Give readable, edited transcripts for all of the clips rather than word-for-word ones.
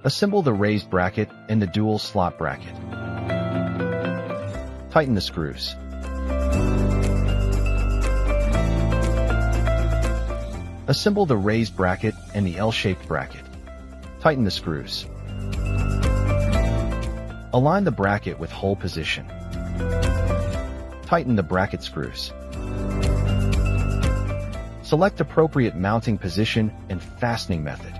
Assemble the raised bracket and the dual slot bracket. Tighten the screws. Assemble the raised bracket and the L-shaped bracket. Tighten the screws. Align the bracket with hole position. Tighten the bracket screws. Select appropriate mounting position and fastening method.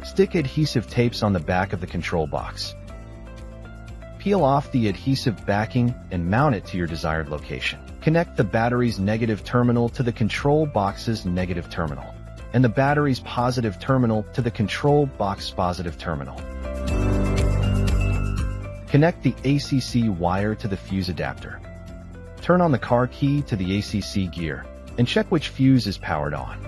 Stick adhesive tapes on the back of the control box. Peel off the adhesive backing and mount it to your desired location. Connect the battery's negative terminal to the control box's negative terminal, and the battery's positive terminal to the control box positive terminal. Connect the ACC wire to the fuse adapter. Turn on the car key to the ACC gear, and check which fuse is powered on.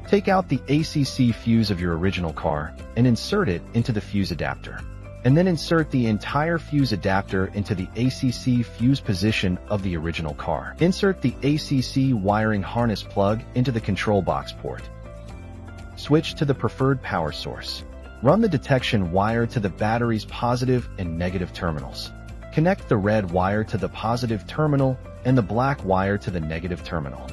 Take out the ACC fuse of your original car and insert it into the fuse adapter, and then insert the entire fuse adapter into the ACC fuse position of the original car. Insert the ACC wiring harness plug into the control box port. Switch to the preferred power source. Run the detection wire to the battery's positive and negative terminals. Connect the red wire to the positive terminal and the black wire to the negative terminal.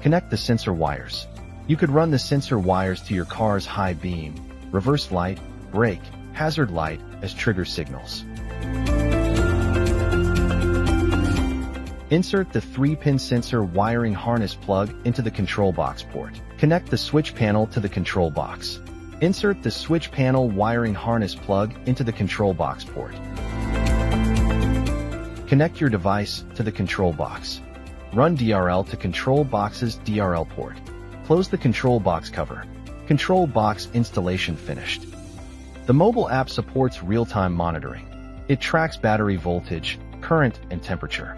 Connect the sensor wires. You could run the sensor wires to your car's high beam, reverse light, brake, hazard light as trigger signals. Insert the 3-pin sensor wiring harness plug into the control box port. Connect the switch panel to the control box. Insert the switch panel wiring harness plug into the control box port. Connect your device to the control box. Run DRL to control box's DRL port. Close the control box cover. Control box installation finished. The mobile app supports real-time monitoring. It tracks battery voltage, current, and temperature.